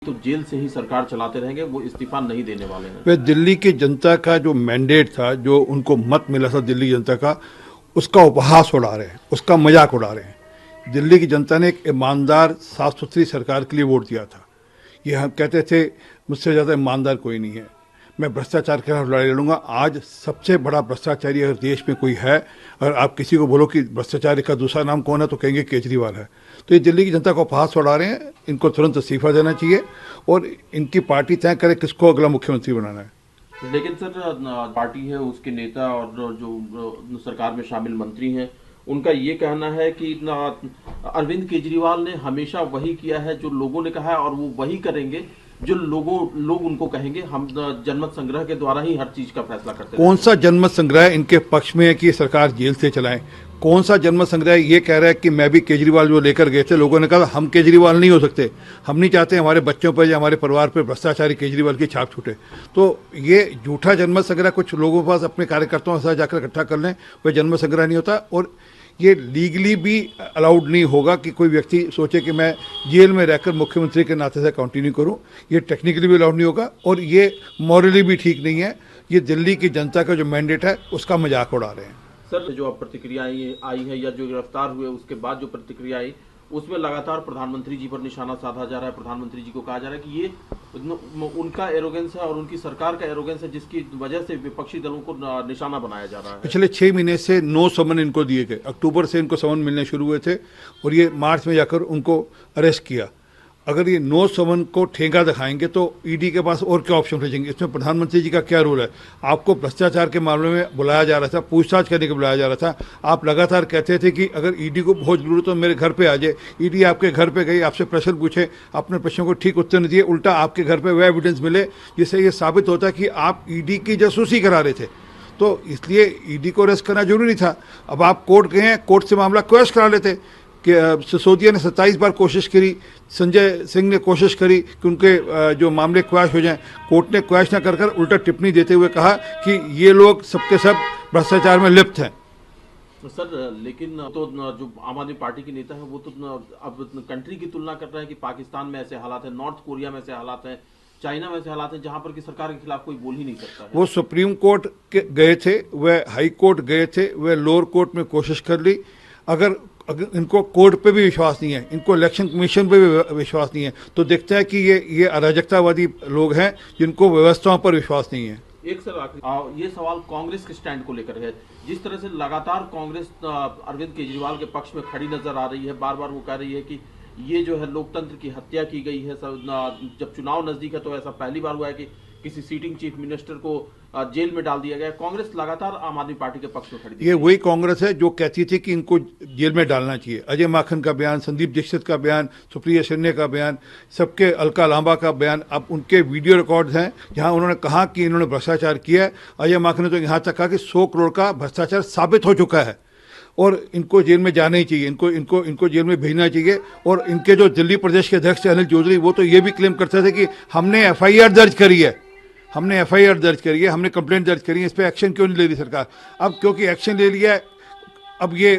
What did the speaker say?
तो जेल से ही सरकार चलाते रहेंगे, वो इस्तीफा नहीं देने वाले हैं। वे दिल्ली की जनता का जो मैंडेट था, जो उनको मत मिला था दिल्ली जनता का, उसका उपहास उड़ा रहे हैं, उसका मजाक उड़ा रहे हैं। दिल्ली की जनता ने एक ईमानदार साफ सुथरी सरकार के लिए वोट दिया था। ये हम कहते थे मुझसे ज़्यादा ईमानदार कोई नहीं है, मैं भ्रष्टाचार के खिलाफ लड़ाई लड़ूंगा। आज सबसे बड़ा भ्रष्टाचारी अगर देश में कोई है, अगर आप किसी को बोलो कि भ्रष्टाचारी का दूसरा नाम कौन है, तो कहेंगे केजरीवाल है। तो ये दिल्ली की जनता को उपहास उड़ा रहे हैं। इनको तुरंत इस्तीफा देना चाहिए और इनकी पार्टी तय करे किसको अगला मुख्यमंत्री बनाना है। लेकिन सर, पार्टी है, उसके नेता और जो सरकार में शामिल मंत्री हैं, उनका ये कहना है कि अरविंद केजरीवाल ने हमेशा वही किया है जो लोगों ने कहा है, और वो वही करेंगे जो लोग उनको कहेंगे। हम जनमत संग्रह के द्वारा ही हर चीज का फैसला करते हैं। कौन सा जनमत संग्रह इनके पक्ष में है कि सरकार जेल से चलाएं? कौन सा जनमत संग्रह ये कह रहा है कि मैं भी केजरीवाल जो लेकर गए थे, लोगों ने कहा हम केजरीवाल नहीं हो सकते, हम नहीं चाहते हमारे बच्चों पर या हमारे परिवार पर भ्रष्टाचारी केजरीवाल की छाप छूटे। तो ये झूठा जनमत संग्रह कुछ लोगों के पास अपने कार्यकर्ताओं के साथ जाकर इकट्ठा कर लें, वह जनमत संग्रह नहीं होता। और ये लीगली भी अलाउड नहीं होगा कि कोई व्यक्ति सोचे कि मैं जेल में रहकर मुख्यमंत्री के नाते से कंटिन्यू करूं। ये टेक्निकली भी अलाउड नहीं होगा और ये मॉरली भी ठीक नहीं है। ये दिल्ली की जनता का जो मैंडेट है उसका मजाक उड़ा रहे हैं। सर, जो अब प्रतिक्रिया आई है या जो गिरफ्तार हुए उसके बाद जो प्रतिक्रिया आई, उसमें लगातार प्रधानमंत्री जी पर निशाना साधा जा रहा है। प्रधानमंत्री जी को कहा जा रहा है कि ये उनका एरोगेंस है और उनकी सरकार का एरोगेंस है, जिसकी वजह से विपक्षी दलों को निशाना बनाया जा रहा है। पिछले 6 महीने से 9 समन इनको दिए गए। अक्टूबर से इनको समन मिलने शुरू हुए थे और ये मार्च में जाकर उनको अरेस्ट किया। अगर ये 9 समन को ठेंगा दिखाएंगे तो ईडी के पास और क्या ऑप्शन बचेंगे? इसमें प्रधानमंत्री जी का क्या रोल है? आपको भ्रष्टाचार के मामले में बुलाया जा रहा था, पूछताछ करने के बुलाया जा रहा था। आप लगातार कहते थे कि अगर ईडी को बहुत जरूरत हो मेरे घर पे आ जाए। ईडी आपके घर पे गई, आपसे प्रश्न पूछे, अपने प्रश्नों को ठीक उत्तर नहीं दिए, उल्टा आपके घर पे वह एविडेंस मिले जिससे ये साबित होता है कि आप ईडी की जासूसी करा रहे थे। तो इसलिए ईडी को अरेस्ट करना जरूरी था। अब आप कोर्ट गए हैं, कोर्ट से मामला क्वेश करा लेते कि सिसोदिया ने 27 बार कोशिश करी, संजय सिंह ने कोशिश करी कि उनके जो मामले क्वैश हो जाएं। कोर्ट ने क्वैश न कर उल्टा टिप्पणी देते हुए कहा कि ये लोग सबके सब भ्रष्टाचार में लिप्त हैं। सर, लेकिन तो जो आम आदमी पार्टी के नेता है वो तो अब कंट्री की तुलना कर रहा है कि पाकिस्तान में ऐसे हालात है, नॉर्थ कोरिया में ऐसे हालात है, चाइना में ऐसे हालात हैं जहां पर कि सरकार के खिलाफ कोई बोल ही नहीं सकता है। वो सुप्रीम कोर्ट गए थे, वह हाई कोर्ट गए थे, वह लोअर कोर्ट में कोशिश कर ली। अगर इनको कोर्ट पे भी विश्वास नहीं है, इनको इलेक्शन कमीशन पे भी विश्वास नहीं है, तो दिखता है कि ये अराजकतावादी लोग हैं जिनको व्यवस्थाओं पर विश्वास नहीं है। एक सर आखिरी ये सवाल कांग्रेस के स्टैंड को लेकर है। जिस तरह से लगातार कांग्रेस अरविंद केजरीवाल के पक्ष में खड़ी नजर आ रही है, बार बार वो कह रही है कि ये जो है लोकतंत्र की हत्या की गई है। जब चुनाव नजदीक है तो ऐसा पहली बार हुआ है कि किसी सीटिंग चीफ मिनिस्टर को जेल में डाल दिया गया। कांग्रेस लगातार आम आदमी पार्टी के पक्ष में खड़ी। ये वही कांग्रेस है जो कहती थी कि इनको जेल में डालना चाहिए। अजय माखन का बयान, संदीप दीक्षित का बयान, सुप्रिया शिंदे का बयान, सबके अलका लांबा का बयान, अब उनके वीडियो रिकॉर्ड्स हैं जहां उन्होंने कहा कि इन्होंने भ्रष्टाचार किया है। अजय माखन ने तो यहाँ तक कहा कि 100 करोड़ का भ्रष्टाचार साबित हो चुका है और इनको जेल में जाना ही चाहिए, इनको जेल में भेजना चाहिए। और इनके जो दिल्ली प्रदेश के अध्यक्ष अनिल चौधरी, वो तो ये भी क्लेम करते थे कि हमने FIR दर्ज करी है, हमने FIR दर्ज करी है, हमने कंप्लेंट दर्ज करी है, इस पर एक्शन क्यों नहीं ले रही सरकार? अब क्योंकि एक्शन ले लिया है, अब ये